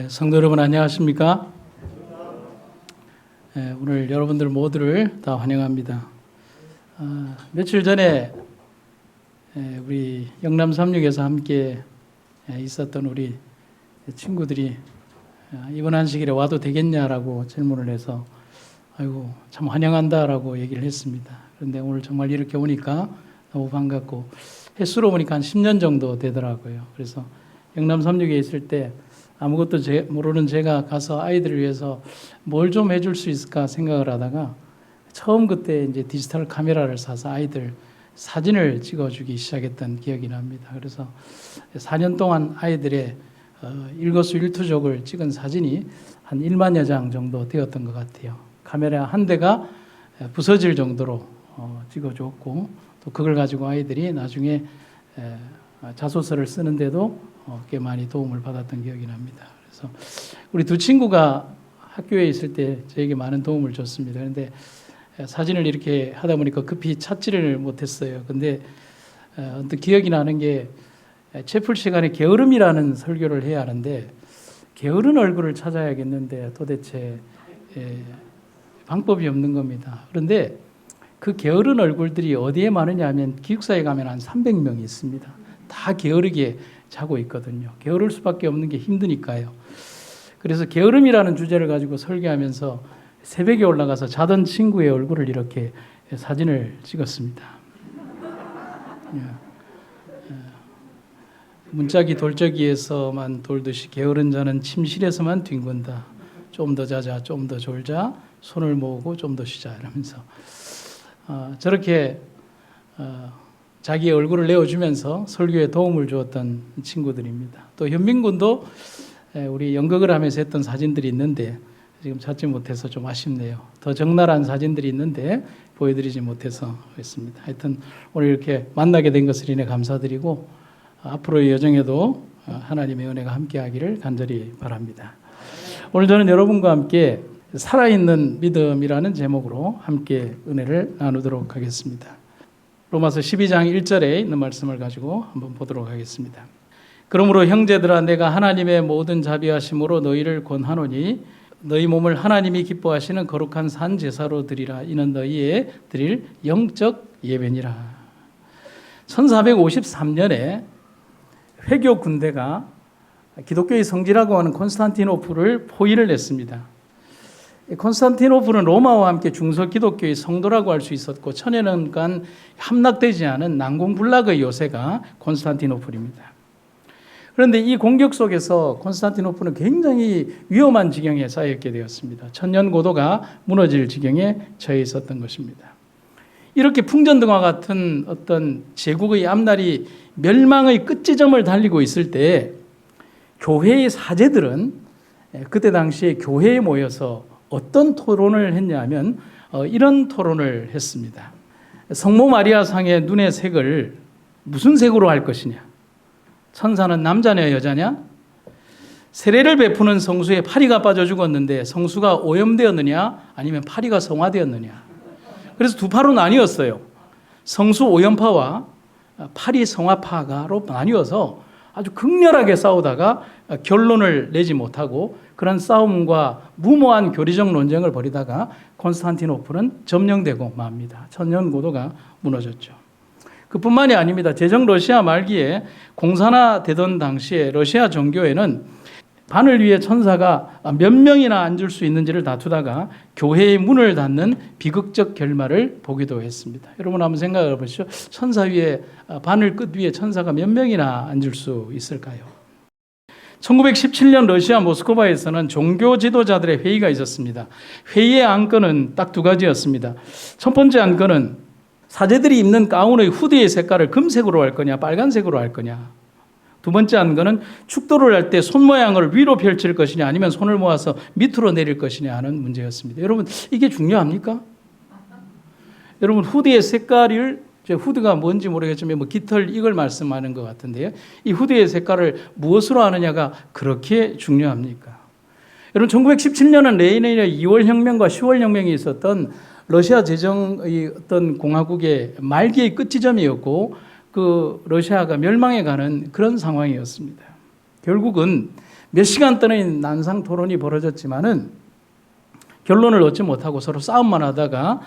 성도 여러분 안녕하십니까? 오늘 여러분들 모두를 다 환영합니다. 며칠 전에 우리 영남 삼육에서 함께 있었던 우리 친구들이 이번 안식일에 와도 되겠냐라고 질문을 해서 아이고 참 환영한다라고 얘기를 했습니다. 그런데 오늘 정말 이렇게 오니까 너무 반갑고 횟수로 보니까 한 10년 정도 되더라고요. 그래서 영남 삼육에 있을 때 아무것도 모르는 제가 가서 아이들을 위해서 뭘 좀 해줄 수 있을까 생각을 하다가 처음 그때 이제 디지털 카메라를 사서 아이들 사진을 찍어주기 시작했던 기억이 납니다. 그래서 4년 동안 아이들의 일거수일투족을 찍은 사진이 한 1만여 장 정도 되었던 것 같아요. 카메라 한 대가 부서질 정도로 찍어줬고 또 그걸 가지고 아이들이 나중에 자소서를 쓰는데도 꽤 많이 도움을 받았던 기억이 납니다. 그래서 우리 두 친구가 학교에 있을 때 저에게 많은 도움을 줬습니다. 그런데 사진을 이렇게 하다 보니까 급히 찾지를 못했어요. 근데 언뜻 기억이 나는 게 채플 시간에 게으름이라는 설교를 해야 하는데 게으른 얼굴을 찾아야겠는데 도대체 방법이 없는 겁니다. 그런데 그 게으른 얼굴들이 어디에 많으냐 하면 기숙사에 가면 한 300명이 있습니다. 다 게으르게 자고 있거든요. 게으를 수밖에 없는 게 힘드니까요. 그래서 게으름이라는 주제를 가지고 설교하면서 새벽에 올라가서 자던 친구의 얼굴을 이렇게 사진을 찍었습니다. 문짝이 돌적이에서만 돌듯이 게으른 자는 침실에서만 뒹군다. 좀 더 자자, 좀 더 졸자, 손을 모으고 좀 더 쉬자 이러면서 저렇게 자기의 얼굴을 내어주면서 설교에 도움을 주었던 친구들입니다. 또 현민군도 우리 연극을 하면서 했던 사진들이 있는데 지금 찾지 못해서 좀 아쉽네요. 더 적나라한 사진들이 있는데 보여드리지 못해서 했습니다. 하여튼 오늘 이렇게 만나게 된 것을 인해 감사드리고 앞으로의 여정에도 하나님의 은혜가 함께하기를 간절히 바랍니다. 오늘 저는 여러분과 함께 살아있는 믿음이라는 제목으로 함께 은혜를 나누도록 하겠습니다. 로마서 12장 1절에 있는 말씀을 가지고 한번 보도록 하겠습니다. 그러므로 형제들아 내가 하나님의 모든 자비하심으로 너희를 권하노니 너희 몸을 하나님이 기뻐하시는 거룩한 산 제사로 드리라. 이는 너희의 드릴 영적 예배니라. 1453년에 회교 군대가 기독교의 성지라고 하는 콘스탄티노플을 포위를 했습니다. 콘스탄티노플은 로마와 함께 중서 기독교의 성도라고 할 수 있었고 천여 년간 함락되지 않은 난공불락의 요새가 콘스탄티노플입니다. 그런데 이 공격 속에서 콘스탄티노플은 굉장히 위험한 지경에 쌓였게 되었습니다. 천년고도가 무너질 지경에 처해 있었던 것입니다. 이렇게 풍전등화 같은 어떤 제국의 앞날이 멸망의 끝지점을 달리고 있을 때 교회의 사제들은 그때 당시에 교회에 모여서 어떤 토론을 했냐면 이런 토론을 했습니다. 성모 마리아 상의 눈의 색을 무슨 색으로 할 것이냐? 천사는 남자냐 여자냐? 세례를 베푸는 성수에 파리가 빠져 죽었는데 성수가 오염되었느냐 아니면 파리가 성화되었느냐? 그래서 두 파로 나뉘었어요. 성수 오염파와 파리 성화파가로 나뉘어서 아주 극렬하게 싸우다가 결론을 내지 못하고 그런 싸움과 무모한 교리적 논쟁을 벌이다가 콘스탄티노플은 점령되고 맙니다. 천년고도가 무너졌죠. 그뿐만이 아닙니다. 제정 러시아 말기에 공산화되던 당시에 러시아 정교회는 반을 위해 천사가 몇 명이나 앉을 수 있는지를 다투다가 교회의 문을 닫는 비극적 결말을 보기도 했습니다. 여러분 한번 생각해 보시죠. 천사 위에 바늘 끝 위에 천사가 몇 명이나 앉을 수 있을까요? 1917년 러시아 모스크바에서는 종교 지도자들의 회의가 있었습니다. 회의의 안건은 딱 두 가지였습니다. 첫 번째 안건은 사제들이 입는 가운의 후드의 색깔을 금색으로 할 거냐 빨간색으로 할 거냐. 두 번째 안건은 축도를 할 때 손 모양을 위로 펼칠 것이냐 아니면 손을 모아서 밑으로 내릴 것이냐 하는 문제였습니다. 여러분 이게 중요합니까? 여러분 후드의 색깔을 후드가 뭔지 모르겠지만 깃털 이걸 말씀하는 것 같은데요. 이 후드의 색깔을 무엇으로 하느냐가 그렇게 중요합니까? 여러분 1917년은 레닌의 2월 혁명과 10월 혁명이 있었던 러시아 제정의 어떤 공화국의 말기의 끝지점이었고 그 러시아가 멸망해 가는 그런 상황이었습니다. 결국은 몇 시간 동안 난상 토론이 벌어졌지만은 결론을 얻지 못하고 서로 싸움만 하다가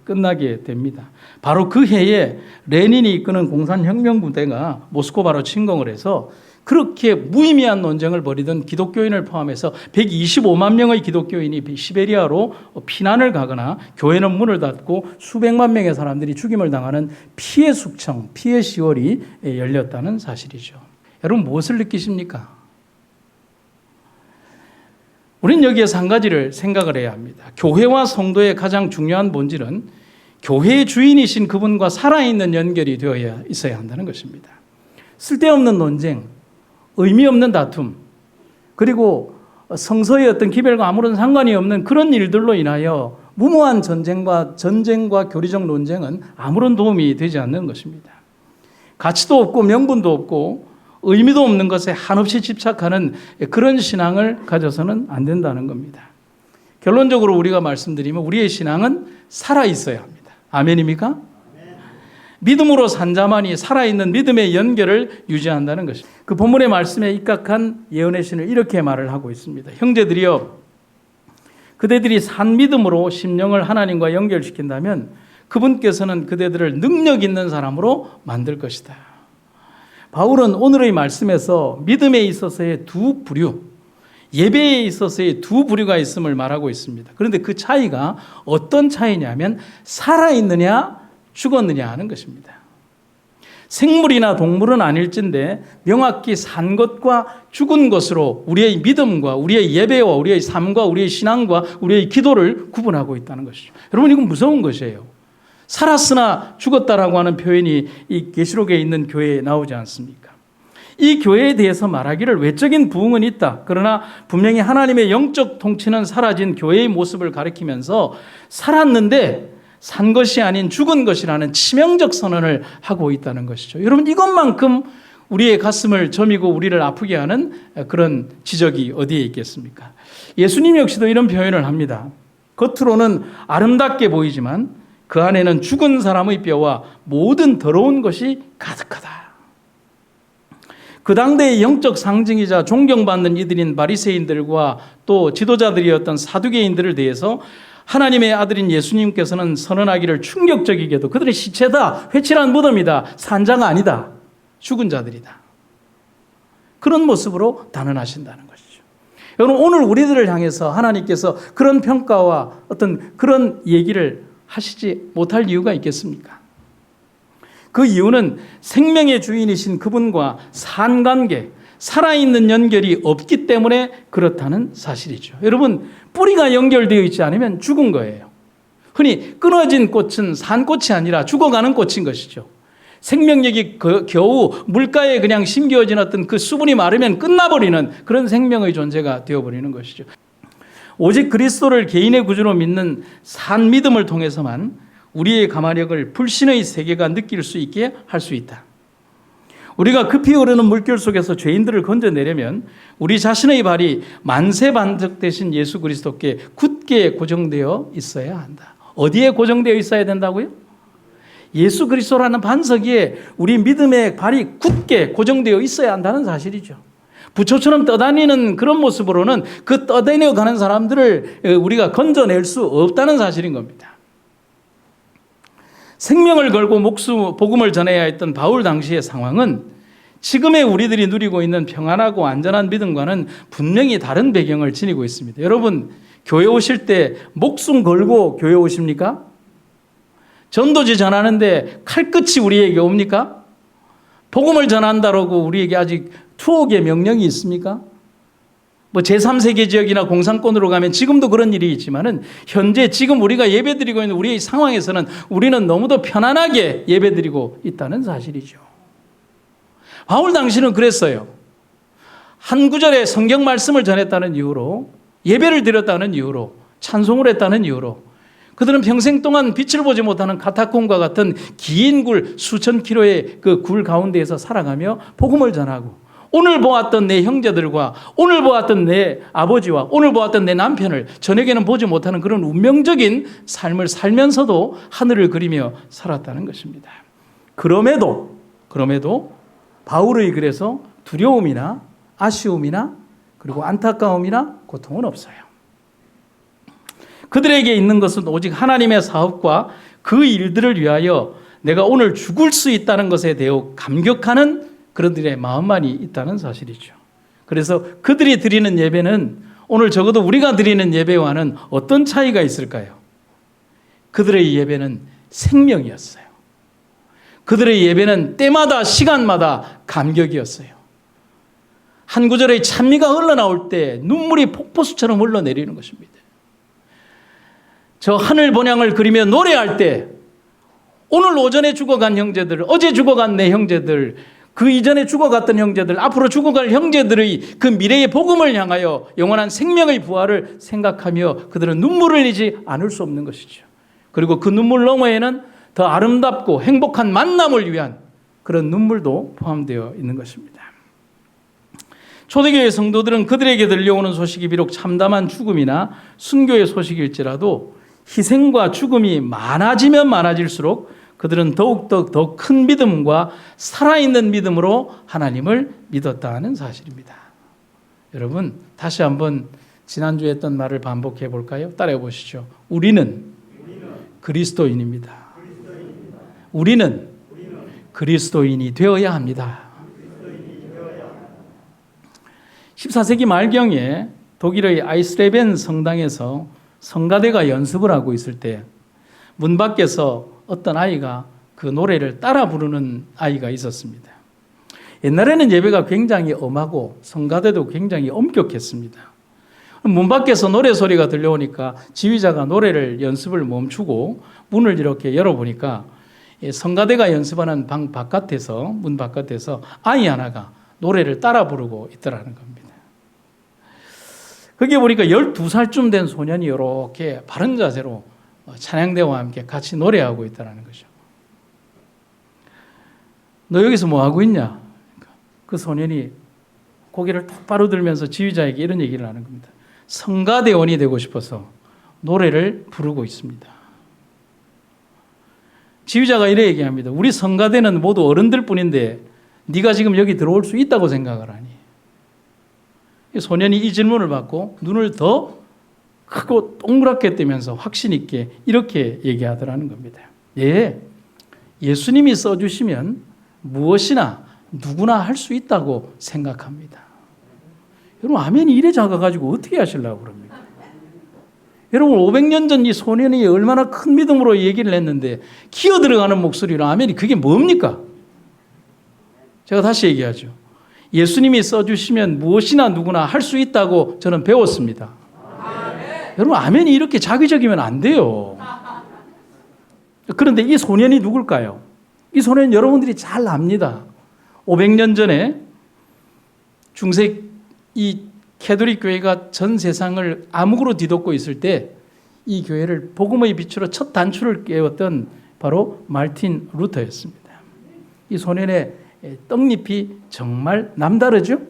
끝나게 됩니다. 바로 그 해에 레닌이 이끄는 공산혁명부대가 모스크바로 침공을 해서 그렇게 무의미한 논쟁을 벌이던 기독교인을 포함해서 125만 명의 기독교인이 시베리아로 피난을 가거나 교회는 문을 닫고 수백만 명의 사람들이 죽임을 당하는 피해 숙청, 피해 10월이 열렸다는 사실이죠. 여러분 무엇을 느끼십니까? 우리는 여기에서 한 가지를 생각을 해야 합니다. 교회와 성도의 가장 중요한 본질은 교회의 주인이신 그분과 살아있는 연결이 되어야 있어야 한다는 것입니다. 쓸데없는 논쟁, 의미 없는 다툼, 그리고 성서의 어떤 기별과 아무런 상관이 없는 그런 일들로 인하여 무모한 전쟁과 교리적 논쟁은 아무런 도움이 되지 않는 것입니다. 가치도 없고 명분도 없고 의미도 없는 것에 한없이 집착하는 그런 신앙을 가져서는 안 된다는 겁니다. 결론적으로 우리가 말씀드리면 우리의 신앙은 살아있어야 합니다. 아멘입니까? 믿음으로 산 자만이 살아있는 믿음의 연결을 유지한다는 것입니다. 그 본문의 말씀에 입각한 예언의 신을 이렇게 말을 하고 있습니다. 형제들이여, 그대들이 산 믿음으로 심령을 하나님과 연결시킨다면 그분께서는 그대들을 능력 있는 사람으로 만들 것이다. 바울은 오늘의 말씀에서 믿음에 있어서의 두 부류, 예배에 있어서의 두 부류가 있음을 말하고 있습니다. 그런데 그 차이가 어떤 차이냐면 살아있느냐 죽었느냐 하는 것입니다. 생물이나 동물은 아닐진데 명확히 산 것과 죽은 것으로 우리의 믿음과 우리의 예배와 우리의 삶과 우리의 신앙과 우리의 기도를 구분하고 있다는 것이죠. 여러분 이건 무서운 것이에요. 살았으나 죽었다라고 하는 표현이 이 계시록에 있는 교회에 나오지 않습니까? 이 교회에 대해서 말하기를 외적인 부흥은 있다. 그러나 분명히 하나님의 영적 통치는 사라진 교회의 모습을 가리키면서 살았는데 산 것이 아닌 죽은 것이라는 치명적 선언을 하고 있다는 것이죠. 여러분 이것만큼 우리의 가슴을 저미고 우리를 아프게 하는 그런 지적이 어디에 있겠습니까? 예수님 역시도 이런 표현을 합니다. 겉으로는 아름답게 보이지만 그 안에는 죽은 사람의 뼈와 모든 더러운 것이 가득하다. 그 당대의 영적 상징이자 존경받는 이들인 바리새인들과 또 지도자들이었던 사두개인들을 대해서 하나님의 아들인 예수님께서는 선언하기를 충격적이게도 그들의 시체다, 회칠한 무덤이다, 산자가 아니다, 죽은 자들이다. 그런 모습으로 단언하신다는 것이죠. 여러분 오늘 우리들을 향해서 하나님께서 그런 평가와 어떤 그런 얘기를 하시지 못할 이유가 있겠습니까? 그 이유는 생명의 주인이신 그분과 산관계, 살아있는 연결이 없기 때문에 그렇다는 사실이죠. 여러분 뿌리가 연결되어 있지 않으면 죽은 거예요. 흔히 끊어진 꽃은 산 꽃이 아니라 죽어가는 꽃인 것이죠. 생명력이 겨우 물가에 그냥 심겨진 어떤 그 수분이 마르면 끝나버리는 그런 생명의 존재가 되어버리는 것이죠. 오직 그리스도를 개인의 구주로 믿는 산 믿음을 통해서만 우리의 가마력을 불신의 세계가 느낄 수 있게 할 수 있다. 우리가 급히 흐르는 물결 속에서 죄인들을 건져내려면 우리 자신의 발이 만세반적 되신 예수 그리스도께 굳게 고정되어 있어야 한다. 어디에 고정되어 있어야 된다고요? 예수 그리스도라는 반석 위에 우리 믿음의 발이 굳게 고정되어 있어야 한다는 사실이죠. 부초처럼 떠다니는 그런 모습으로는 그 떠다녀 가는 사람들을 우리가 건져낼 수 없다는 사실인 겁니다. 생명을 걸고 복음을 전해야 했던 바울 당시의 상황은 지금의 우리들이 누리고 있는 평안하고 안전한 믿음과는 분명히 다른 배경을 지니고 있습니다. 여러분 교회 오실 때 목숨 걸고 교회 오십니까? 전도지 전하는데 칼끝이 우리에게 옵니까? 복음을 전한다라고 우리에게 아직 투옥의 명령이 있습니까? 뭐 제3세계 지역이나 공산권으로 가면 지금도 그런 일이 있지만은 현재 지금 우리가 예배드리고 있는 우리의 상황에서는 우리는 너무도 편안하게 예배드리고 있다는 사실이죠. 바울 당시는 그랬어요. 한 구절의 성경 말씀을 전했다는 이유로 예배를 드렸다는 이유로 찬송을 했다는 이유로 그들은 평생 동안 빛을 보지 못하는 카타콤과 같은 긴 굴 수천 킬로의 그 굴 가운데에서 살아가며 복음을 전하고 오늘 보았던 내 형제들과 오늘 보았던 내 아버지와 오늘 보았던 내 남편을 저녁에는 보지 못하는 그런 운명적인 삶을 살면서도 하늘을 그리며 살았다는 것입니다. 그럼에도 바울의 글에서 두려움이나 아쉬움이나 그리고 안타까움이나 고통은 없어요. 그들에게 있는 것은 오직 하나님의 사업과 그 일들을 위하여 내가 오늘 죽을 수 있다는 것에 대해 감격하는 그들의 마음만이 있다는 사실이죠. 그래서 그들이 드리는 예배는 오늘 적어도 우리가 드리는 예배와는 어떤 차이가 있을까요? 그들의 예배는 생명이었어요. 그들의 예배는 때마다 시간마다 감격이었어요. 한 구절의 찬미가 흘러나올 때 눈물이 폭포수처럼 흘러내리는 것입니다. 저 하늘 번향을 그리며 노래할 때 오늘 오전에 죽어간 형제들, 어제 죽어간 내 형제들, 그 이전에 죽어갔던 형제들, 앞으로 죽어갈 형제들의 그 미래의 복음을 향하여 영원한 생명의 부활을 생각하며 그들은 눈물을 흘리지 않을 수 없는 것이죠. 그리고 그 눈물 너머에는 더 아름답고 행복한 만남을 위한 그런 눈물도 포함되어 있는 것입니다. 초대교회 성도들은 그들에게 들려오는 소식이 비록 참담한 죽음이나 순교의 소식일지라도 희생과 죽음이 많아지면 많아질수록 그들은 더욱더 더 큰 믿음과 살아있는 믿음으로 하나님을 믿었다는 사실입니다. 여러분, 다시 한번 지난주에 했던 말을 반복해 볼까요? 따라해 보시죠. 우리는 그리스도인입니다. 우리는 그리스도인이 되어야 합니다. 14세기 말경에 독일의 아이슬레벤 성당에서 성가대가 연습을 하고 있을 때 문 밖에서 어떤 아이가 그 노래를 따라 부르는 아이가 있었습니다. 옛날에는 예배가 굉장히 엄하고 성가대도 굉장히 엄격했습니다. 문 밖에서 노래 소리가 들려오니까 지휘자가 노래를 연습을 멈추고 문을 이렇게 열어보니까 성가대가 연습하는 방 바깥에서, 문 바깥에서 아이 하나가 노래를 따라 부르고 있더라는 겁니다. 거기에 보니까 12살쯤 된 소년이 이렇게 바른 자세로 찬양대와 함께 같이 노래하고 있다는 거죠. 너 여기서 뭐 하고 있냐? 그 소년이 고개를 똑바로 들면서 지휘자에게 이런 얘기를 하는 겁니다. 성가대원이 되고 싶어서 노래를 부르고 있습니다. 지휘자가 이래 얘기합니다. 우리 성가대는 모두 어른들 뿐인데 네가 지금 여기 들어올 수 있다고 생각을 하니? 소년이 이 질문을 받고 눈을 더 크고 동그랗게 뜨면서 확신 있게 이렇게 얘기하더라는 겁니다. 예, 예수님이 써주시면 무엇이나 누구나 할 수 있다고 생각합니다. 여러분, 아멘이 이래 작아가지고 어떻게 하시려고 그럽니까? 여러분, 500년 전 이 소년이 얼마나 큰 믿음으로 얘기를 했는데 기어 들어가는 목소리로 아멘이 그게 뭡니까? 제가 다시 얘기하죠. 예수님이 써주시면 무엇이나 누구나 할 수 있다고 저는 배웠습니다. 여러분, 아멘이 이렇게 자기적이면 안 돼요. 그런데 이 소년이 누굴까요? 이 소년 여러분들이 잘 압니다. 500년 전에 중세 이 캐톨릭 교회가 전 세상을 암흑으로 뒤덮고 있을 때 이 교회를 복음의 빛으로 첫 단추를 깨웠던 바로 마르틴 루터였습니다. 이 소년의 떡잎이 정말 남다르죠?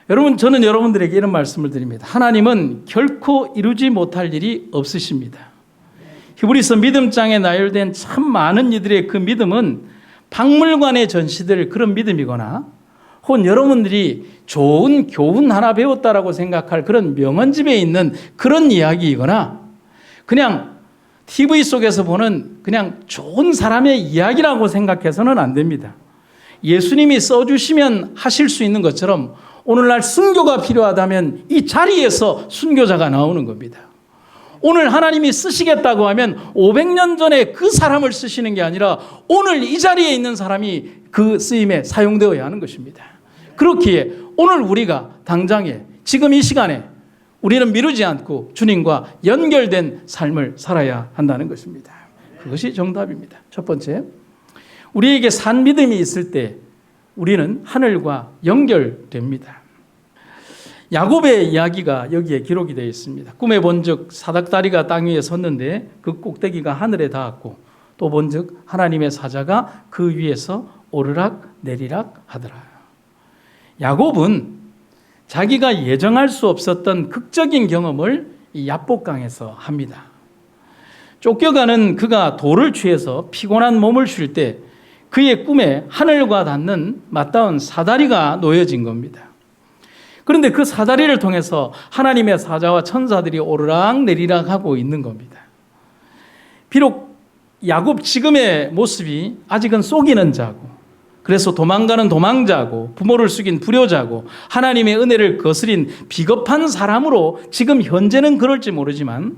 여러분, 저는 여러분들에게 이런 말씀을 드립니다. 하나님은 결코 이루지 못할 일이 없으십니다. 히브리서 믿음장에 나열된 참 많은 이들의 그 믿음은 박물관에 전시될 그런 믿음이거나 혹은 여러분들이 좋은 교훈 하나 배웠다라고 생각할 그런 명언집에 있는 그런 이야기이거나 그냥 TV 속에서 보는 그냥 좋은 사람의 이야기라고 생각해서는 안 됩니다. 예수님이 써주시면 하실 수 있는 것처럼 오늘날 순교가 필요하다면 이 자리에서 순교자가 나오는 겁니다. 오늘 하나님이 쓰시겠다고 하면 500년 전에 그 사람을 쓰시는 게 아니라 오늘 이 자리에 있는 사람이 그 쓰임에 사용되어야 하는 것입니다. 그렇기에 오늘 우리가 당장에 지금 이 시간에 우리는 미루지 않고 주님과 연결된 삶을 살아야 한다는 것입니다. 그것이 정답입니다. 첫 번째, 우리에게 산 믿음이 있을 때 우리는 하늘과 연결됩니다. 야곱의 이야기가 여기에 기록이 되어 있습니다. 꿈에 본즉 사닥다리가 땅 위에 섰는데 그 꼭대기가 하늘에 닿았고 또 본즉 하나님의 사자가 그 위에서 오르락 내리락 하더라. 야곱은 자기가 예정할 수 없었던 극적인 경험을 이 야복강에서 합니다. 쫓겨가는 그가 돌을 취해서 피곤한 몸을 쉴 때 그의 꿈에 하늘과 닿는 맞닿은 사다리가 놓여진 겁니다. 그런데 그 사다리를 통해서 하나님의 사자와 천사들이 오르락 내리락 하고 있는 겁니다. 비록 야곱 지금의 모습이 아직은 속이는 자고, 그래서 도망가는 도망자고, 부모를 숙인 불효자고, 하나님의 은혜를 거스린 비겁한 사람으로 지금 현재는 그럴지 모르지만,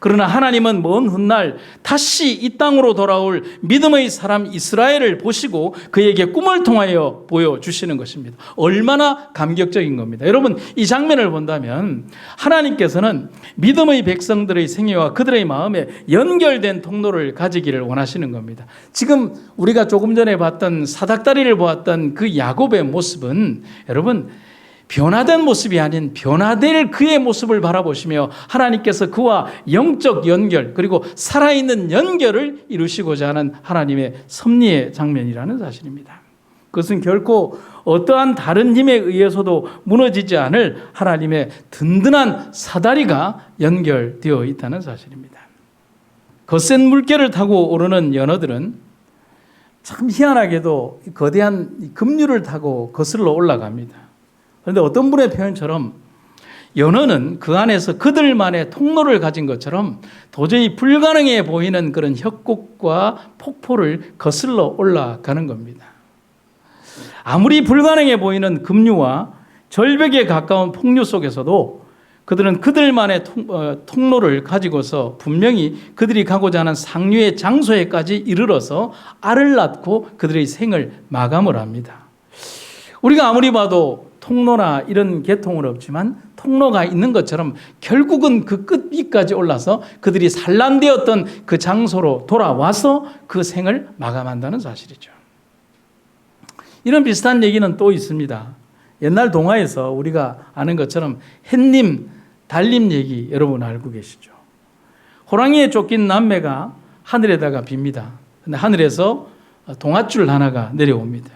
그러나 하나님은 먼 훗날 다시 이 땅으로 돌아올 믿음의 사람 이스라엘을 보시고 그에게 꿈을 통하여 보여주시는 것입니다. 얼마나 감격적인 겁니다. 여러분, 이 장면을 본다면 하나님께서는 믿음의 백성들의 생애와 그들의 마음에 연결된 통로를 가지기를 원하시는 겁니다. 지금 우리가 조금 전에 봤던 사닥다리를 보았던 그 야곱의 모습은 여러분, 변화된 모습이 아닌 변화될 그의 모습을 바라보시며 하나님께서 그와 영적 연결, 그리고 살아있는 연결을 이루시고자 하는 하나님의 섭리의 장면이라는 사실입니다. 그것은 결코 어떠한 다른 힘에 의해서도 무너지지 않을 하나님의 든든한 사다리가 연결되어 있다는 사실입니다. 거센 물결을 타고 오르는 연어들은 참 희한하게도 거대한 급류를 타고 거슬러 올라갑니다. 그런데 어떤 분의 표현처럼 연어는 그 안에서 그들만의 통로를 가진 것처럼 도저히 불가능해 보이는 그런 협곡과 폭포를 거슬러 올라가는 겁니다. 아무리 불가능해 보이는 급류와 절벽에 가까운 폭류 속에서도 그들은 그들만의 통로를 가지고서 분명히 그들이 가고자 하는 상류의 장소에까지 이르러서 알을 낳고 그들의 생을 마감을 합니다. 우리가 아무리 봐도 통로나 이런 계통은 없지만 통로가 있는 것처럼 결국은 그 끝위까지 올라서 그들이 산란되었던 그 장소로 돌아와서 그 생을 마감한다는 사실이죠. 이런 비슷한 얘기는 또 있습니다. 옛날 동화에서 우리가 아는 것처럼 햇님, 달님 얘기 여러분 알고 계시죠? 호랑이에 쫓긴 남매가 하늘에다가 빕니다. 근데 하늘에서 동아줄 하나가 내려옵니다.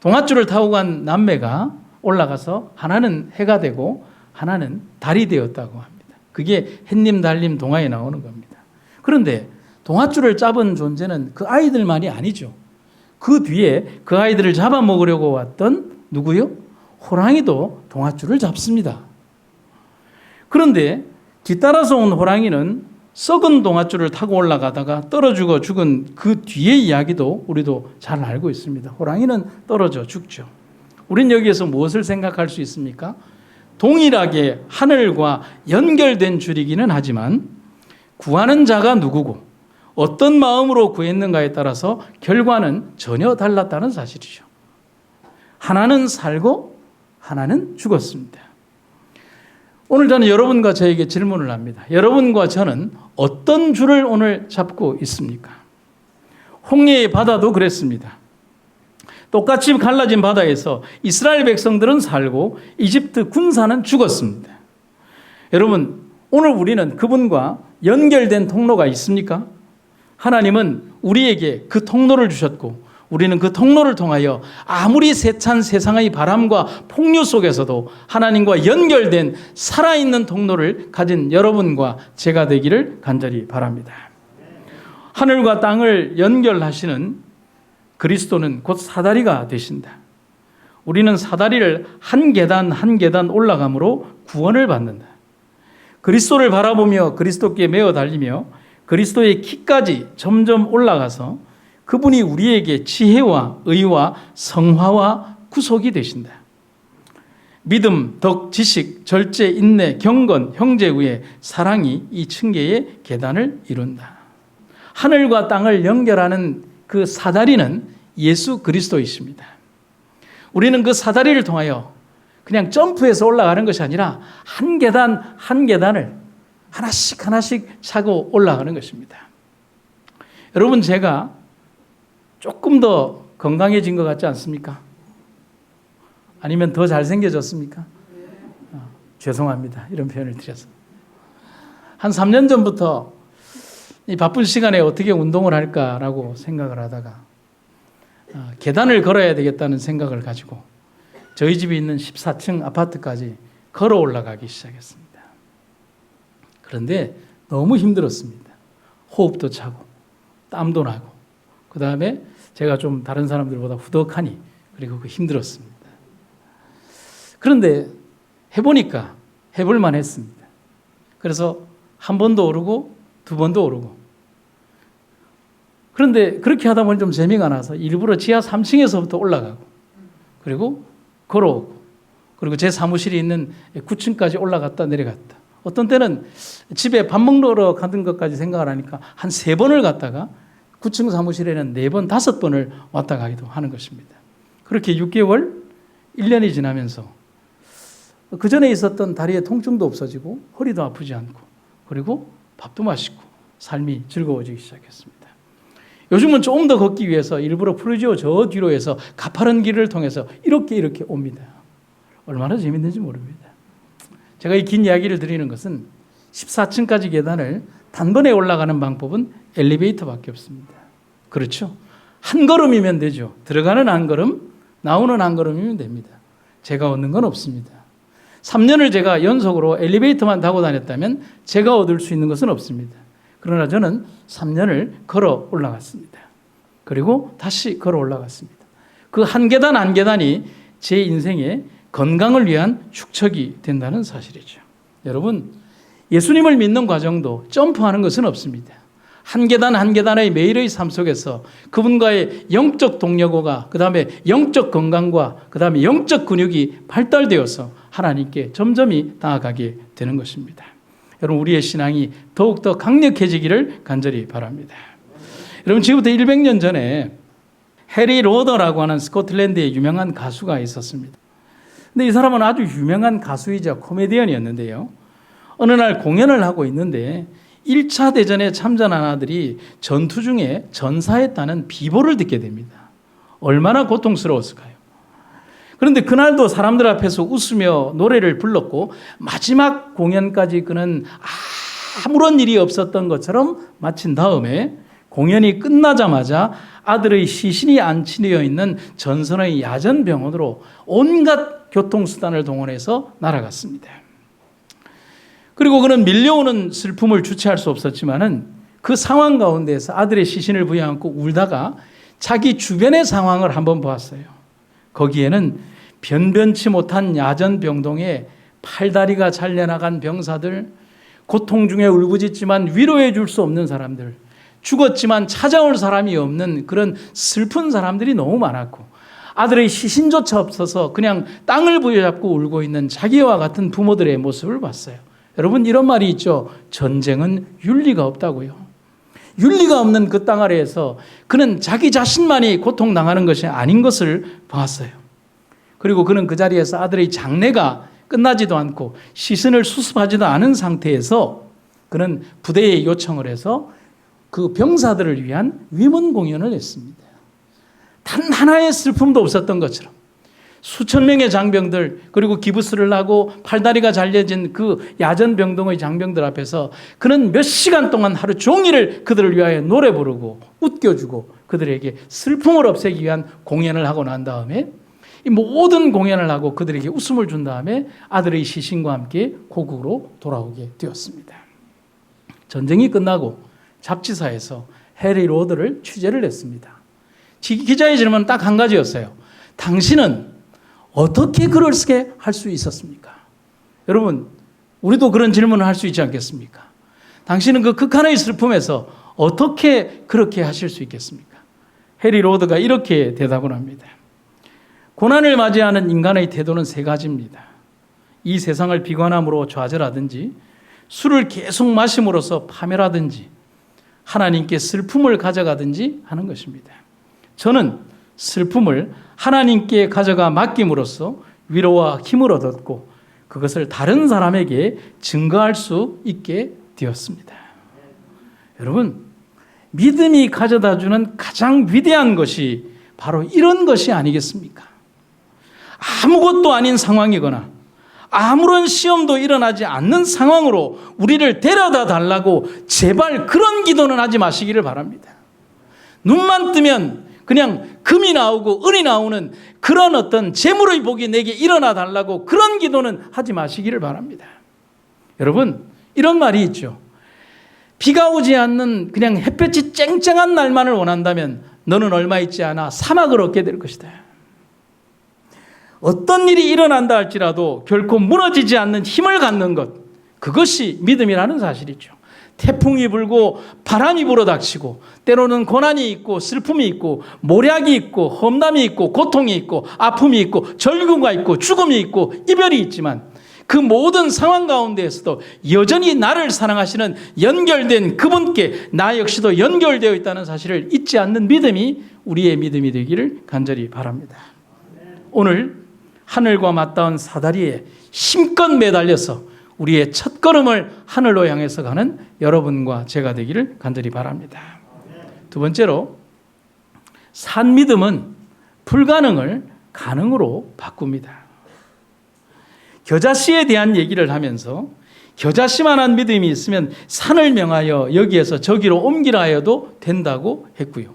동아줄을 타고 간 남매가 올라가서 하나는 해가 되고 하나는 달이 되었다고 합니다. 그게 햇님 달님 동화에 나오는 겁니다. 그런데 동아줄을 잡은 존재는 그 아이들만이 아니죠. 그 뒤에 그 아이들을 잡아먹으려고 왔던 누구요? 호랑이도 동아줄을 잡습니다. 그런데 뒤따라서 온 호랑이는 썩은 동아줄을 타고 올라가다가 떨어지고 죽은 그 뒤의 이야기도 우리도 잘 알고 있습니다. 호랑이는 떨어져 죽죠. 우린 여기에서 무엇을 생각할 수 있습니까? 동일하게 하늘과 연결된 줄이기는 하지만 구하는 자가 누구고 어떤 마음으로 구했는가에 따라서 결과는 전혀 달랐다는 사실이죠. 하나는 살고 하나는 죽었습니다. 오늘 저는 여러분과 저에게 질문을 합니다. 여러분과 저는 어떤 줄을 오늘 잡고 있습니까? 홍해의 바다도 그랬습니다. 똑같이 갈라진 바다에서 이스라엘 백성들은 살고 이집트 군사는 죽었습니다. 여러분, 오늘 우리는 그분과 연결된 통로가 있습니까? 하나님은 우리에게 그 통로를 주셨고 우리는 그 통로를 통하여 아무리 세찬 세상의 바람과 폭류 속에서도 하나님과 연결된 살아있는 통로를 가진 여러분과 제가 되기를 간절히 바랍니다. 하늘과 땅을 연결하시는 그리스도는 곧 사다리가 되신다. 우리는 사다리를 한 계단 한 계단 올라감으로 구원을 받는다. 그리스도를 바라보며 그리스도께 매어 달리며 그리스도의 키까지 점점 올라가서 그분이 우리에게 지혜와 의와 성화와 구속이 되신다. 믿음, 덕, 지식, 절제, 인내, 경건, 형제 위에 사랑이 이 층계의 계단을 이룬다. 하늘과 땅을 연결하는 그 사다리는 예수 그리스도이십니다. 우리는 그 사다리를 통하여 그냥 점프해서 올라가는 것이 아니라 한 계단 한 계단을 하나씩 하나씩 차고 올라가는 것입니다. 여러분, 제가 조금 더 건강해진 것 같지 않습니까? 아니면 더 잘생겨졌습니까? 죄송합니다. 이런 표현을 드려서. 한 3년 전부터 이 바쁜 시간에 어떻게 운동을 할까라고 생각을 하다가 계단을 걸어야 되겠다는 생각을 가지고 저희 집에 있는 14층 아파트까지 걸어 올라가기 시작했습니다. 그런데 너무 힘들었습니다. 호흡도 차고 땀도 나고 그 다음에 제가 좀 다른 사람들보다 후덕하니 그리고 힘들었습니다. 그런데 해보니까 해볼만 했습니다. 그래서 한 번도 오르고 두 번도 오르고. 그런데 그렇게 하다 보니 좀 재미가 나서 일부러 지하 3층에서부터 올라가고 그리고 걸어오고 그리고 제 사무실이 있는 9층까지 올라갔다 내려갔다. 어떤 때는 집에 밥 먹으러 가던 것까지 생각을 하니까 한 3번을 갔다가 9층 사무실에는 4번, 5번을 왔다 가기도 하는 것입니다. 그렇게 6개월, 1년이 지나면서 그 전에 있었던 다리에 통증도 없어지고 허리도 아프지 않고 그리고 밥도 맛있고 삶이 즐거워지기 시작했습니다. 요즘은 조금 더 걷기 위해서 일부러 프루지오 저 뒤로 해서 가파른 길을 통해서 이렇게 옵니다. 얼마나 재밌는지 모릅니다. 제가 이 긴 이야기를 드리는 것은 14층까지 계단을 단번에 올라가는 방법은 엘리베이터밖에 없습니다. 그렇죠? 한 걸음이면 되죠. 들어가는 한 걸음, 나오는 한 걸음이면 됩니다. 제가 얻는 건 없습니다. 3년을 제가 연속으로 엘리베이터만 타고 다녔다면 제가 얻을 수 있는 것은 없습니다. 그러나 저는 3년을 걸어 올라갔습니다. 그리고 다시 걸어 올라갔습니다. 그 한 계단 한 계단이 제 인생의 건강을 위한 축척이 된다는 사실이죠. 여러분, 예수님을 믿는 과정도 점프하는 것은 없습니다. 한 계단 한 계단의 매일의 삶 속에서 그분과의 영적 동력과 그 다음에 영적 건강과 그 다음에 영적 근육이 발달되어서 하나님께 점점이 나아가게 되는 것입니다. 여러분, 우리의 신앙이 더욱더 강력해지기를 간절히 바랍니다. 여러분, 지금부터 100년 전에 해리 로더라고 하는 스코틀랜드의 유명한 가수가 있었습니다. 근데 이 사람은 아주 유명한 가수이자 코미디언이었는데요. 어느 날 공연을 하고 있는데 1차 대전에 참전한 아들이 전투 중에 전사했다는 비보를 듣게 됩니다. 얼마나 고통스러웠을까요? 그런데 그날도 사람들 앞에서 웃으며 노래를 불렀고 마지막 공연까지 그는 아무런 일이 없었던 것처럼 마친 다음에 공연이 끝나자마자 아들의 시신이 안치되어 있는 전선의 야전병원으로 온갖 교통수단을 동원해서 날아갔습니다. 그리고 그는 밀려오는 슬픔을 주체할 수 없었지만은 그 상황 가운데에서 아들의 시신을 부여안고 울다가 자기 주변의 상황을 한번 보았어요. 거기에는 변변치 못한 야전병동에 팔다리가 잘려나간 병사들, 고통 중에 울부짖지만 위로해 줄 수 없는 사람들, 죽었지만 찾아올 사람이 없는 그런 슬픈 사람들이 너무 많았고 아들의 시신조차 없어서 그냥 땅을 부여잡고 울고 있는 자기와 같은 부모들의 모습을 봤어요. 여러분, 이런 말이 있죠. 전쟁은 윤리가 없다고요. 윤리가 없는 그 땅 아래에서 그는 자기 자신만이 고통당하는 것이 아닌 것을 봤어요. 그리고 그는 그 자리에서 아들의 장례가 끝나지도 않고 시신을 수습하지도 않은 상태에서 그는 부대에 요청을 해서 그 병사들을 위한 위문 공연을 했습니다. 단 하나의 슬픔도 없었던 것처럼 수천 명의 장병들 그리고 기부스를 하고 팔다리가 잘려진 그 야전병동의 장병들 앞에서 그는 몇 시간 동안 하루 종일 그들을 위하여 노래 부르고 웃겨주고 그들에게 슬픔을 없애기 위한 공연을 하고 난 다음에 이 모든 공연을 하고 그들에게 웃음을 준 다음에 아들의 시신과 함께 고국으로 돌아오게 되었습니다. 전쟁이 끝나고 잡지사에서 해리 로더를 취재를 했습니다. 기자의 질문은 딱 한 가지였어요. 당신은 어떻게 글을 쓰게 할 수 있었습니까? 여러분, 우리도 그런 질문을 할 수 있지 않겠습니까? 당신은 그 극한의 슬픔에서 어떻게 그렇게 하실 수 있겠습니까? 해리 로더가 이렇게 대답을 합니다. 고난을 맞이하는 인간의 태도는 3가지입니다. 이 세상을 비관함으로 좌절하든지 술을 계속 마심으로써 파멸하든지 하나님께 슬픔을 가져가든지 하는 것입니다. 저는 슬픔을 하나님께 가져가 맡김으로써 위로와 힘을 얻었고 그것을 다른 사람에게 증거할 수 있게 되었습니다. 여러분, 믿음이 가져다주는 가장 위대한 것이 바로 이런 것이 아니겠습니까? 아무것도 아닌 상황이거나 아무런 시험도 일어나지 않는 상황으로 우리를 데려다 달라고 제발 그런 기도는 하지 마시기를 바랍니다. 눈만 뜨면 그냥 금이 나오고 은이 나오는 그런 어떤 재물의 복이 내게 일어나 달라고 그런 기도는 하지 마시기를 바랍니다. 여러분, 이런 말이 있죠. 비가 오지 않는 그냥 햇볕이 쨍쨍한 날만을 원한다면 너는 얼마 있지 않아 사막을 얻게 될 것이다. 어떤 일이 일어난다 할지라도 결코 무너지지 않는 힘을 갖는 것, 그것이 믿음이라는 사실이죠. 태풍이 불고 바람이 불어닥치고 때로는 고난이 있고 슬픔이 있고 모략이 있고 험담이 있고 고통이 있고 아픔이 있고 절규가 있고 죽음이 있고 이별이 있지만 그 모든 상황 가운데에서도 여전히 나를 사랑하시는 연결된 그분께 나 역시도 연결되어 있다는 사실을 잊지 않는 믿음이 우리의 믿음이 되기를 간절히 바랍니다. 오늘 하늘과 맞닿은 사다리에 힘껏 매달려서 우리의 첫걸음을 하늘로 향해서 가는 여러분과 제가 되기를 간절히 바랍니다. 두 번째로, 산 믿음은 불가능을 가능으로 바꿉니다. 겨자씨에 대한 얘기를 하면서 겨자씨만한 믿음이 있으면 산을 명하여 여기에서 저기로 옮기라 하여도 된다고 했고요.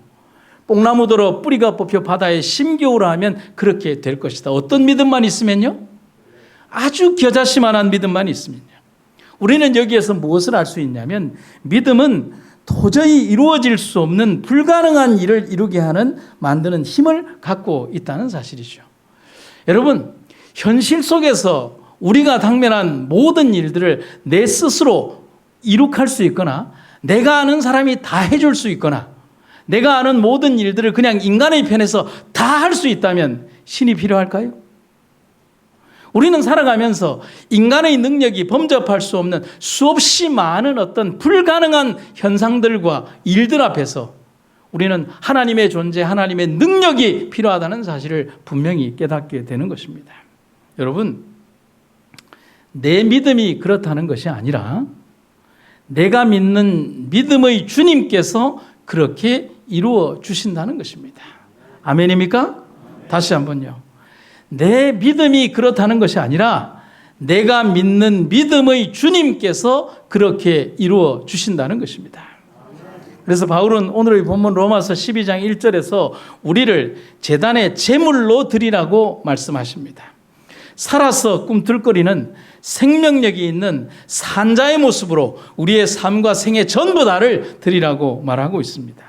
뽕나무더러 뿌리가 뽑혀 바다에 심겨우라 하면 그렇게 될 것이다. 어떤 믿음만 있으면요? 아주 겨자씨만한 믿음만 있으면요. 우리는 여기에서 무엇을 알 수 있냐면 믿음은 도저히 이루어질 수 없는 불가능한 일을 이루게 하는 만드는 힘을 갖고 있다는 사실이죠. 여러분, 현실 속에서 우리가 당면한 모든 일들을 내 스스로 이룩할 수 있거나 내가 아는 사람이 다 해줄 수 있거나 내가 아는 모든 일들을 그냥 인간의 편에서 다 할 수 있다면 신이 필요할까요? 우리는 살아가면서 인간의 능력이 범접할 수 없는 수없이 많은 어떤 불가능한 현상들과 일들 앞에서 우리는 하나님의 존재, 하나님의 능력이 필요하다는 사실을 분명히 깨닫게 되는 것입니다. 여러분, 내 믿음이 그렇다는 것이 아니라 내가 믿는 믿음의 주님께서 그렇게 이루어 주신다는 것입니다. 아멘입니까? 다시 한번요. 내 믿음이 그렇다는 것이 아니라 내가 믿는 믿음의 주님께서 그렇게 이루어 주신다는 것입니다. 그래서 바울은 오늘의 본문 로마서 12장 1절에서 우리를 제단의 제물로 드리라고 말씀하십니다. 살아서 꿈틀거리는 생명력이 있는 산자의 모습으로 우리의 삶과 생애 전부 다를 드리라고 말하고 있습니다.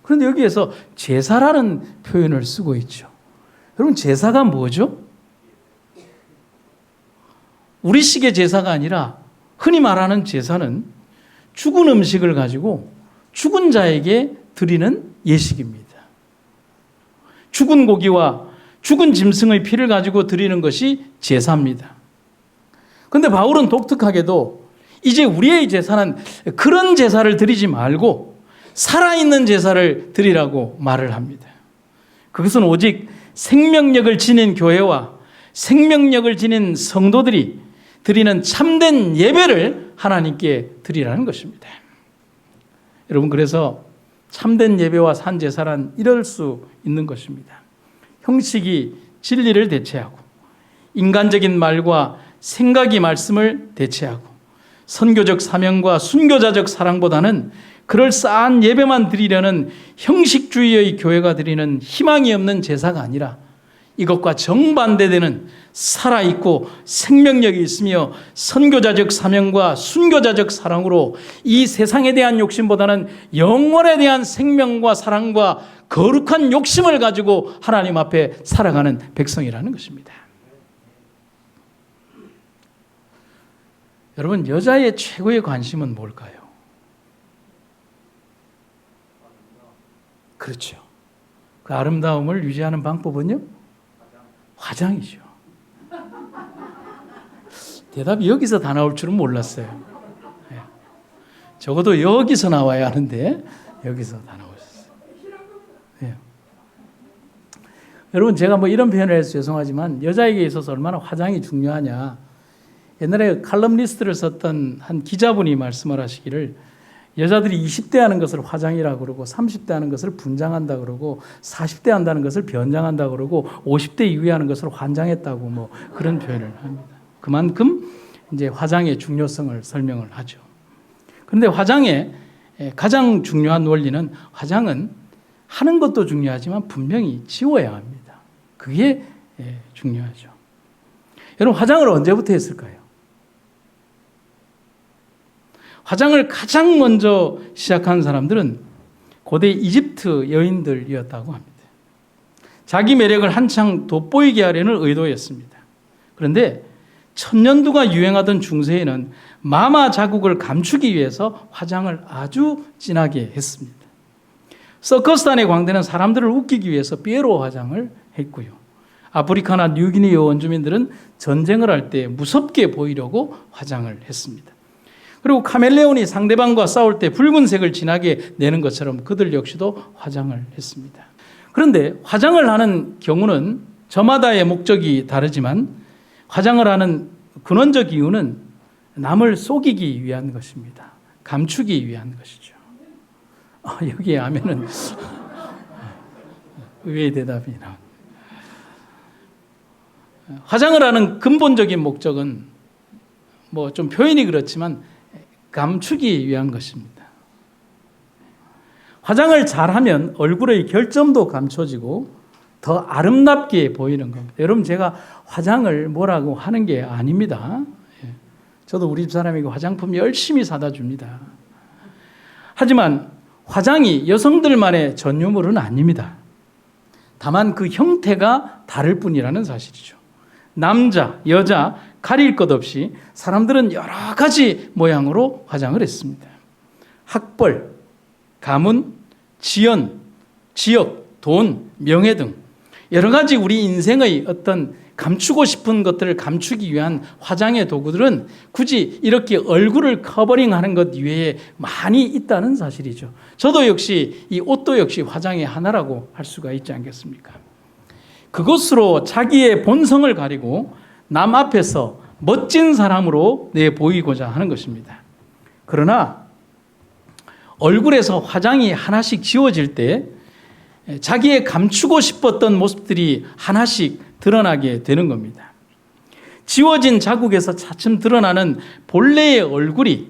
그런데 여기에서 제사라는 표현을 쓰고 있죠. 여러분, 제사가 뭐죠? 우리식의 제사가 아니라 흔히 말하는 제사는 죽은 음식을 가지고 죽은 자에게 드리는 예식입니다. 죽은 고기와 죽은 짐승의 피를 가지고 드리는 것이 제사입니다. 그런데 바울은 독특하게도 이제 우리의 제사는 그런 제사를 드리지 말고 살아있는 제사를 드리라고 말을 합니다. 그것은 오직 생명력을 지닌 교회와 생명력을 지닌 성도들이 드리는 참된 예배를 하나님께 드리라는 것입니다. 여러분, 그래서 참된 예배와 산제사란 이럴 수 있는 것입니다. 형식이 진리를 대체하고 인간적인 말과 생각이 말씀을 대체하고 선교적 사명과 순교자적 사랑보다는 그럴싸한 예배만 드리려는 형식주의의 교회가 드리는 희망이 없는 제사가 아니라 이것과 정반대되는 살아있고 생명력이 있으며 선교자적 사명과 순교자적 사랑으로 이 세상에 대한 욕심보다는 영원에 대한 생명과 사랑과 거룩한 욕심을 가지고 하나님 앞에 살아가는 백성이라는 것입니다. 여러분, 여자의 최고의 관심은 뭘까요? 그렇죠. 그 아름다움을 유지하는 방법은요? 화장이죠. 대답이 여기서 다 나올 줄은 몰랐어요. 네. 적어도 여기서 나와야 하는데 여기서 다 나오셨어요. 네. 여러분, 제가 뭐 이런 표현을 해서 죄송하지만 여자에게 있어서 얼마나 화장이 중요하냐. 옛날에 칼럼니스트를 썼던 한 기자분이 말씀을 하시기를 여자들이 20대 하는 것을 화장이라고 그러고 30대 하는 것을 분장한다 그러고 40대 한다는 것을 변장한다 그러고 50대 이후에 하는 것을 환장했다고 뭐 그런 표현을 합니다. 그만큼 이제 화장의 중요성을 설명을 하죠. 그런데 화장의 가장 중요한 원리는 화장은 하는 것도 중요하지만 분명히 지워야 합니다. 그게 중요하죠. 여러분, 화장을 언제부터 했을까요? 화장을 가장 먼저 시작한 사람들은 고대 이집트 여인들이었다고 합니다. 자기 매력을 한창 돋보이게 하려는 의도였습니다. 그런데 천년두가 유행하던 중세에는 마마 자국을 감추기 위해서 화장을 아주 진하게 했습니다. 서커스단의 광대는 사람들을 웃기기 위해서 피에로 화장을 했고요. 아프리카나 뉴기니 원주민들은 전쟁을 할 때 무섭게 보이려고 화장을 했습니다. 그리고 카멜레온이 상대방과 싸울 때 붉은색을 진하게 내는 것처럼 그들 역시도 화장을 했습니다. 그런데 화장을 하는 경우는 저마다의 목적이 다르지만 화장을 하는 근원적 이유는 남을 속이기 위한 것입니다. 감추기 위한 것이죠. 여기에 하면은 의외의 대답이 나옵니다. 화장을 하는 근본적인 목적은 뭐 좀 표현이 그렇지만 감추기 위한 것입니다. 화장을 잘하면 얼굴의 결점도 감춰지고 더 아름답게 보이는 겁니다. 여러분, 제가 화장을 뭐라고 하는 게 아닙니다. 저도 우리 집 사람에게 화장품 열심히 사다 줍니다. 하지만 화장이 여성들만의 전유물은 아닙니다. 다만 그 형태가 다를 뿐이라는 사실이죠. 남자, 여자 가릴 것 없이 사람들은 여러 가지 모양으로 화장을 했습니다. 학벌, 가문, 지연, 지역, 돈, 명예 등 여러 가지 우리 인생의 어떤 감추고 싶은 것들을 감추기 위한 화장의 도구들은 굳이 이렇게 얼굴을 커버링하는 것 이외에 많이 있다는 사실이죠. 저도 역시 이 옷도 역시 화장의 하나라고 할 수가 있지 않겠습니까? 그것으로 자기의 본성을 가리고 남 앞에서 멋진 사람으로 내보이고자 하는 것입니다. 그러나 얼굴에서 화장이 하나씩 지워질 때 자기의 감추고 싶었던 모습들이 하나씩 드러나게 되는 겁니다. 지워진 자국에서 차츰 드러나는 본래의 얼굴이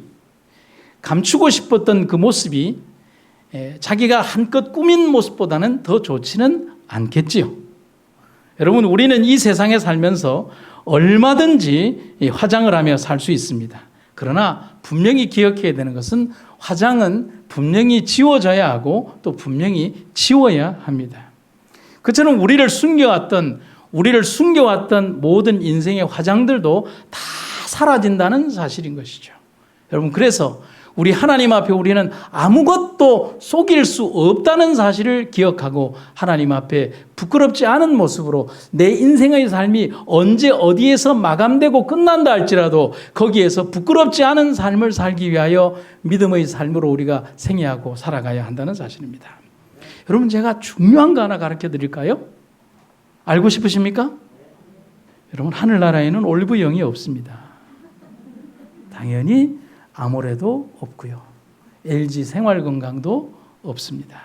감추고 싶었던 그 모습이 자기가 한껏 꾸민 모습보다는 더 좋지는 않겠지요. 여러분, 우리는 이 세상에 살면서 얼마든지 화장을 하며 살 수 있습니다. 그러나 분명히 기억해야 되는 것은 화장은 분명히 지워져야 하고 또 분명히 지워야 합니다. 그처럼 우리를 숨겨왔던 모든 인생의 화장들도 다 사라진다는 사실인 것이죠. 여러분, 그래서 우리 하나님 앞에 우리는 아무것도 속일 수 없다는 사실을 기억하고 하나님 앞에 부끄럽지 않은 모습으로 내 인생의 삶이 언제 어디에서 마감되고 끝난다 할지라도 거기에서 부끄럽지 않은 삶을 살기 위하여 믿음의 삶으로 우리가 생애하고 살아가야 한다는 사실입니다. 여러분, 제가 중요한 거 하나 가르쳐 드릴까요? 알고 싶으십니까? 여러분, 하늘나라에는 올리브영이 없습니다. 당연히 아모레도 없고요. LG 생활건강도 없습니다.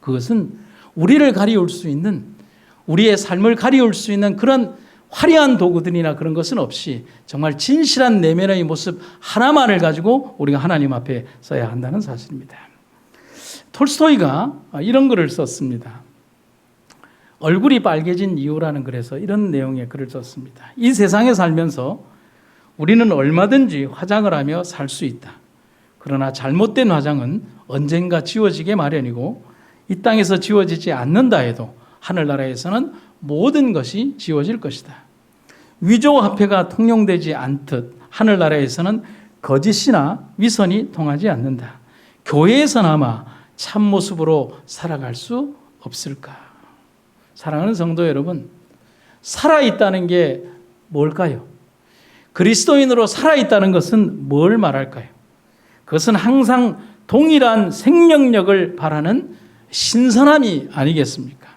그것은 우리를 가리울 수 있는, 우리의 삶을 가리울 수 있는 그런 화려한 도구들이나 그런 것은 없이 정말 진실한 내면의 모습 하나만을 가지고 우리가 하나님 앞에 서야 한다는 사실입니다. 톨스토이가 이런 글을 썼습니다. 얼굴이 빨개진 이유라는 글에서 이런 내용의 글을 썼습니다. 이 세상에 살면서 우리는 얼마든지 화장을 하며 살 수 있다. 그러나 잘못된 화장은 언젠가 지워지게 마련이고 이 땅에서 지워지지 않는다 해도 하늘나라에서는 모든 것이 지워질 것이다. 위조화폐가 통용되지 않듯 하늘나라에서는 거짓이나 위선이 통하지 않는다. 교회에서나마 참모습으로 살아갈 수 없을까? 사랑하는 성도 여러분, 살아있다는 게 뭘까요? 그리스도인으로 살아있다는 것은 뭘 말할까요? 그것은 항상 동일한 생명력을 바라는 신선함이 아니겠습니까?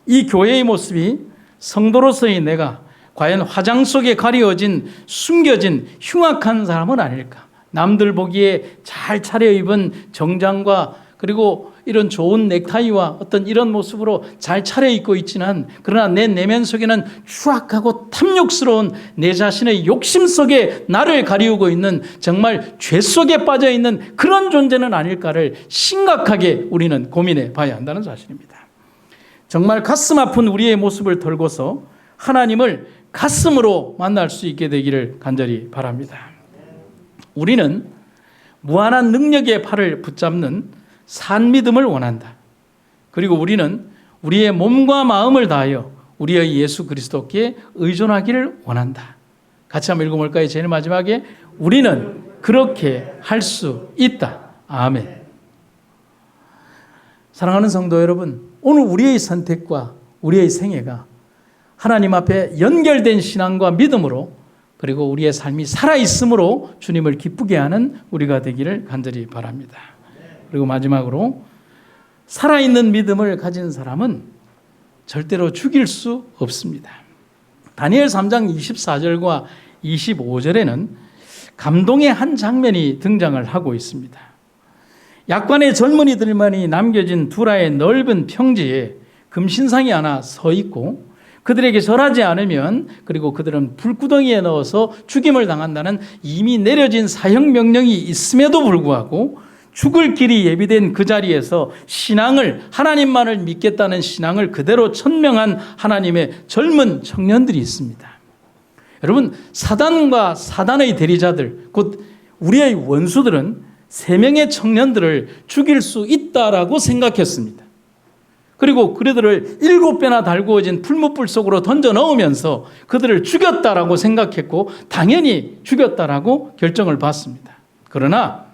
이 교회의 모습이 성도로서의 내가 과연 화장 속에 가려진 숨겨진 흉악한 사람은 아닐까? 남들 보기에 잘 차려입은 정장과 그리고 이런 좋은 넥타이와 어떤 이런 모습으로 잘 차려입고 있지는, 그러나 내 내면 속에는 추악하고 탐욕스러운 내 자신의 욕심 속에 나를 가리우고 있는 정말 죄 속에 빠져 있는 그런 존재는 아닐까를 심각하게 우리는 고민해 봐야 한다는 사실입니다. 정말 가슴 아픈 우리의 모습을 털고서 하나님을 가슴으로 만날 수 있게 되기를 간절히 바랍니다. 우리는 무한한 능력의 팔을 붙잡는 산 믿음을 원한다. 그리고 우리는 우리의 몸과 마음을 다하여 우리의 예수 그리스도께 의존하기를 원한다. 같이 한번 읽어볼까요? 제일 마지막에 우리는 그렇게 할 수 있다. 아멘. 사랑하는 성도 여러분, 오늘 우리의 선택과 우리의 생애가 하나님 앞에 연결된 신앙과 믿음으로 그리고 우리의 삶이 살아있음으로 주님을 기쁘게 하는 우리가 되기를 간절히 바랍니다. 그리고 마지막으로 살아있는 믿음을 가진 사람은 절대로 죽일 수 없습니다. 다니엘 3장 24절과 25절에는 감동의 한 장면이 등장을 하고 있습니다. 약관의 젊은이들만이 남겨진 두라의 넓은 평지에 금신상이 하나 서 있고 그들에게 절하지 않으면 그리고 그들은 불구덩이에 넣어서 죽임을 당한다는 이미 내려진 사형 명령이 있음에도 불구하고 죽을 길이 예비된 그 자리에서 신앙을 하나님만을 믿겠다는 신앙을 그대로 천명한 하나님의 젊은 청년들이 있습니다. 여러분, 사단과 사단의 대리자들 곧 우리의 원수들은 3명의 청년들을 죽일 수 있다라고 생각했습니다. 그리고 그들을 7배나 달구어진 풀무불 속으로 던져 넣으면서 그들을 죽였다라고 생각했고 당연히 죽였다라고 결정을 받습니다. 그러나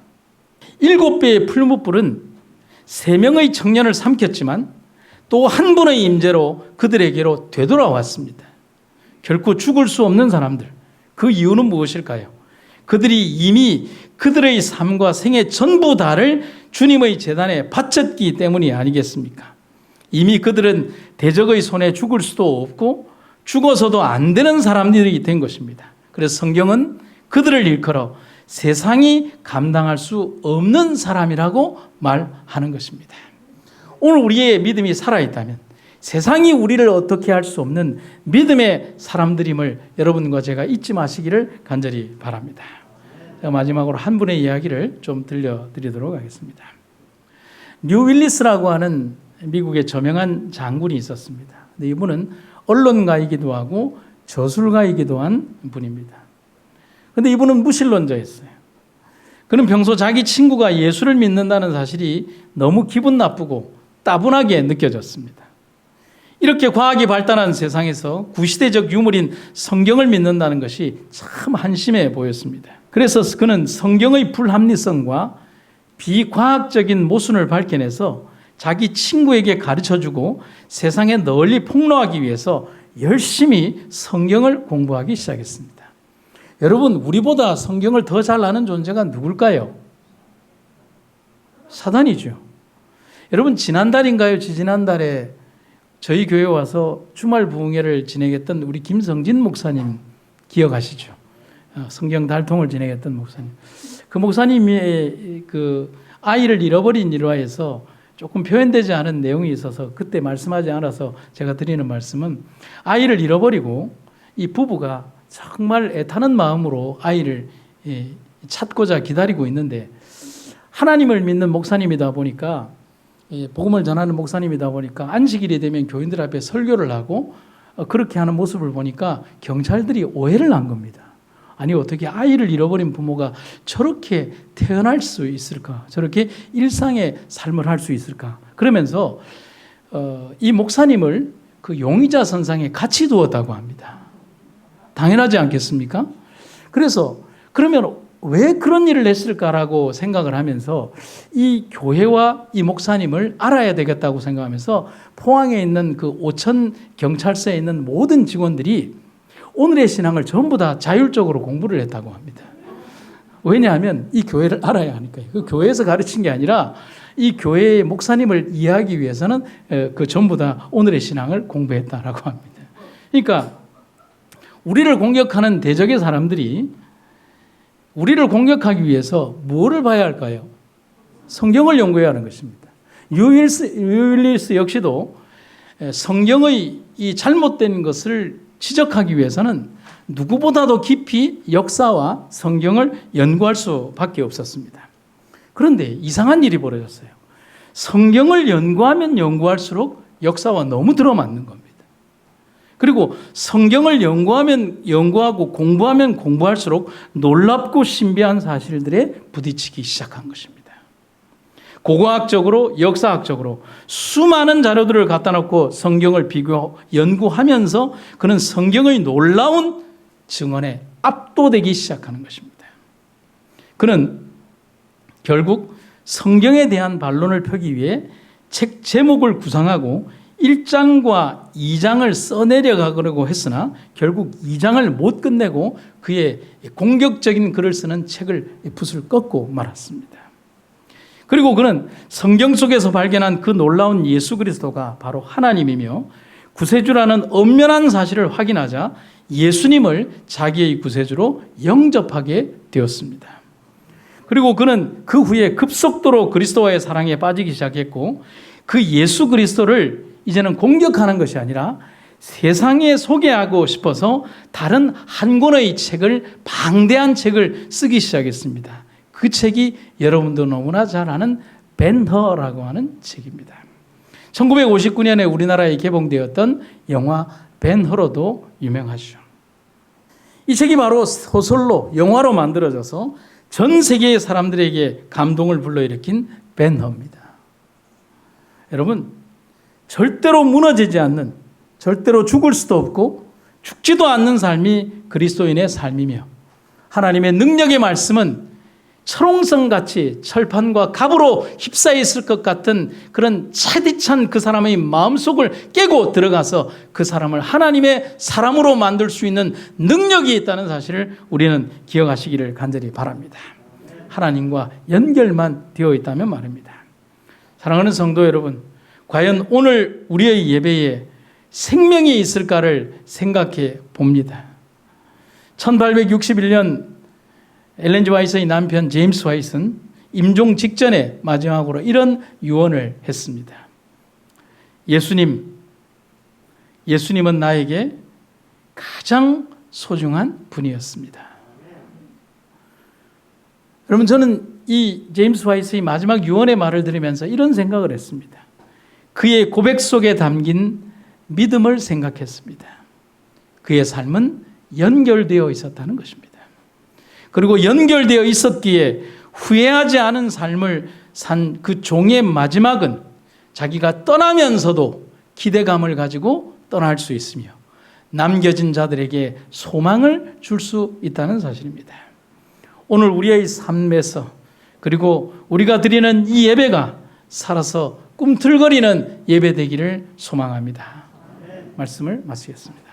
7배의 풀무불은 3명의 청년을 삼켰지만 또 한 분의 임재로 그들에게로 되돌아왔습니다. 결코 죽을 수 없는 사람들. 그 이유는 무엇일까요? 그들이 이미 그들의 삶과 생애 전부 다를 주님의 제단에 바쳤기 때문이 아니겠습니까? 이미 그들은 대적의 손에 죽을 수도 없고 죽어서도 안 되는 사람들이 된 것입니다. 그래서 성경은 그들을 일컬어 세상이 감당할 수 없는 사람이라고 말하는 것입니다. 오늘 우리의 믿음이 살아있다면 세상이 우리를 어떻게 할 수 없는 믿음의 사람들임을 여러분과 제가 잊지 마시기를 간절히 바랍니다. 제가 마지막으로 한 분의 이야기를 좀 들려드리도록 하겠습니다. 뉴 윌리스라고 하는 미국의 저명한 장군이 있었습니다. 근데 이분은 언론가이기도 하고 저술가이기도 한 분입니다. 그런데 이분은 무신론자였어요. 그는 평소 자기 친구가 예수를 믿는다는 사실이 너무 기분 나쁘고 따분하게 느껴졌습니다. 이렇게 과학이 발달한 세상에서 구시대적 유물인 성경을 믿는다는 것이 참 한심해 보였습니다. 그래서 그는 성경의 불합리성과 비과학적인 모순을 밝혀내서 자기 친구에게 가르쳐주고 세상에 널리 폭로하기 위해서 열심히 성경을 공부하기 시작했습니다. 여러분, 우리보다 성경을 더 잘 아는 존재가 누굴까요? 사단이죠. 여러분, 지난달인가요? 지지난달에 저희 교회에 와서 주말 부흥회를 진행했던 우리 김성진 목사님 기억하시죠? 성경 달통을 진행했던 목사님. 그 목사님이 그 아이를 잃어버린 일화에서 조금 표현되지 않은 내용이 있어서 그때 말씀하지 않아서 제가 드리는 말씀은 아이를 잃어버리고 이 부부가 정말 애타는 마음으로 아이를 찾고자 기다리고 있는데 하나님을 믿는 목사님이다 보니까 복음을 전하는 목사님이다 보니까 안식일이 되면 교인들 앞에 설교를 하고 그렇게 하는 모습을 보니까 경찰들이 오해를 한 겁니다. 아니 어떻게 아이를 잃어버린 부모가 저렇게 태어날 수 있을까? 저렇게 일상의 삶을 할 수 있을까? 그러면서 이 목사님을 그 용의자 선상에 같이 두었다고 합니다. 당연하지 않겠습니까? 그래서 그러면 왜 그런 일을 했을까라고 생각을 하면서 이 교회와 이 목사님을 알아야 되겠다고 생각하면서 포항에 있는 그 오천 경찰서에 있는 모든 직원들이 오늘의 신앙을 전부 다 자율적으로 공부를 했다고 합니다. 왜냐하면 이 교회를 알아야 하니까요. 그 교회에서 가르친 게 아니라 이 교회의 목사님을 이해하기 위해서는 그 전부 다 오늘의 신앙을 공부했다라고 합니다. 그러니까 우리를 공격하는 대적의 사람들이 우리를 공격하기 위해서 뭐를 봐야 할까요? 성경을 연구해야 하는 것입니다. 유일리스 역시도 성경의 이 잘못된 것을 지적하기 위해서는 누구보다도 깊이 역사와 성경을 연구할 수밖에 없었습니다. 그런데 이상한 일이 벌어졌어요. 성경을 연구하면 연구할수록 역사와 너무 들어맞는 겁니다. 그리고 성경을 연구하고 공부하면 공부할수록 놀랍고 신비한 사실들에 부딪히기 시작한 것입니다. 고고학적으로, 역사학적으로 수많은 자료들을 갖다 놓고 성경을 연구하면서 그는 성경의 놀라운 증언에 압도되기 시작하는 것입니다. 그는 결국 성경에 대한 반론을 펴기 위해 책 제목을 구상하고 1장과 2장을 써내려가려고 했으나 결국 2장을 못 끝내고 그의 공격적인 글을 쓰는 책을 붓을 꺾고 말았습니다. 그리고 그는 성경 속에서 발견한 그 놀라운 예수 그리스도가 바로 하나님이며 구세주라는 엄연한 사실을 확인하자 예수님을 자기의 구세주로 영접하게 되었습니다. 그리고 그는 그 후에 급속도로 그리스도와의 사랑에 빠지기 시작했고 그 예수 그리스도를 이제는 공격하는 것이 아니라 세상에 소개하고 싶어서 다른 한 권의 책을, 방대한 책을 쓰기 시작했습니다. 그 책이 여러분도 너무나 잘 아는 벤허라고 하는 책입니다. 1959년에 우리나라에 개봉되었던 영화 벤허로도 유명하죠. 이 책이 바로 소설로, 영화로 만들어져서 전 세계의 사람들에게 감동을 불러일으킨 벤허입니다. 여러분, 절대로 무너지지 않는, 절대로 죽을 수도 없고 죽지도 않는 삶이 그리스도인의 삶이며 하나님의 능력의 말씀은 철옹성같이 철판과 갑으로 휩싸여 있을 것 같은 그런 차디찬 그 사람의 마음속을 깨고 들어가서 그 사람을 하나님의 사람으로 만들 수 있는 능력이 있다는 사실을 우리는 기억하시기를 간절히 바랍니다. 하나님과 연결만 되어 있다면 말입니다. 사랑하는 성도 여러분, 과연 오늘 우리의 예배에 생명이 있을까를 생각해 봅니다. 1861년 엘렌 G 화이트의 남편 제임스 화이트는 임종 직전에 마지막으로 이런 유언을 했습니다. 예수님은 나에게 가장 소중한 분이었습니다. 여러분, 저는 이 제임스 화이트의 마지막 유언의 말을 들으면서 이런 생각을 했습니다. 그의 고백 속에 담긴 믿음을 생각했습니다. 그의 삶은 연결되어 있었다는 것입니다. 그리고 연결되어 있었기에 후회하지 않은 삶을 산 그 종의 마지막은 자기가 떠나면서도 기대감을 가지고 떠날 수 있으며 남겨진 자들에게 소망을 줄 수 있다는 사실입니다. 오늘 우리의 삶에서 그리고 우리가 드리는 이 예배가 살아서 꿈틀거리는 예배 되기를 소망합니다. 말씀을 마치겠습니다.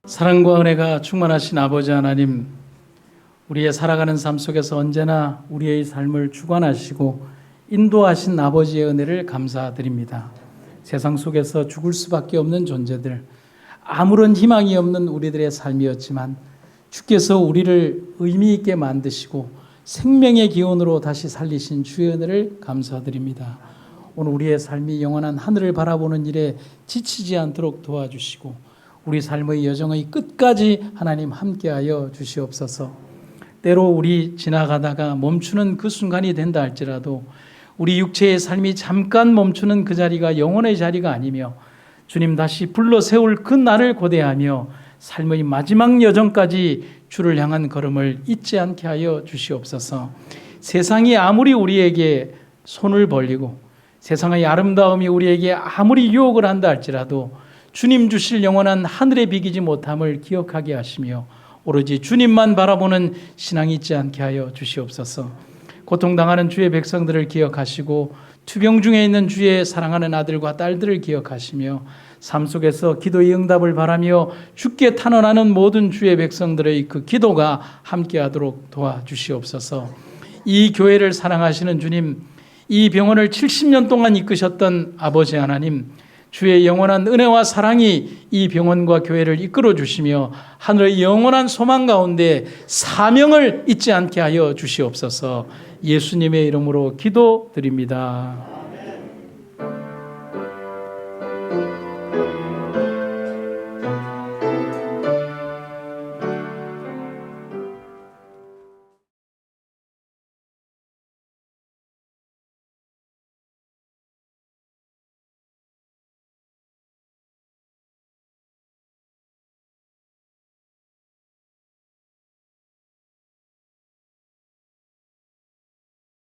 사랑과 은혜가 충만하신 아버지 하나님, 우리의 살아가는 삶 속에서 언제나 우리의 삶을 주관하시고 인도하신 아버지의 은혜를 감사드립니다. 세상 속에서 죽을 수밖에 없는 존재들, 아무런 희망이 없는 우리들의 삶이었지만 주께서 우리를 의미 있게 만드시고 생명의 기원으로 다시 살리신 주의 은혜를 감사드립니다. 오늘 우리의 삶이 영원한 하늘을 바라보는 일에 지치지 않도록 도와주시고 우리 삶의 여정의 끝까지 하나님 함께하여 주시옵소서. 때로 우리 지나가다가 멈추는 그 순간이 된다 할지라도 우리 육체의 삶이 잠깐 멈추는 그 자리가 영원의 자리가 아니며 주님 다시 불러 세울 그 날을 고대하며 삶의 마지막 여정까지 주를 향한 걸음을 잊지 않게 하여 주시옵소서. 세상이 아무리 우리에게 손을 벌리고 세상의 아름다움이 우리에게 아무리 유혹을 한다 할지라도 주님 주실 영원한 하늘에 비기지 못함을 기억하게 하시며 오로지 주님만 바라보는 신앙이 있지 않게 하여 주시옵소서. 고통당하는 주의 백성들을 기억하시고 투병 중에 있는 주의 사랑하는 아들과 딸들을 기억하시며 삶 속에서 기도의 응답을 바라며 주께 탄원하는 모든 주의 백성들의 그 기도가 함께하도록 도와주시옵소서. 이 교회를 사랑하시는 주님, 이 병원을 70년 동안 이끄셨던 아버지 하나님, 주의 영원한 은혜와 사랑이 이 병원과 교회를 이끌어 주시며 하늘의 영원한 소망 가운데 사명을 잊지 않게 하여 주시옵소서. 예수님의 이름으로 기도드립니다.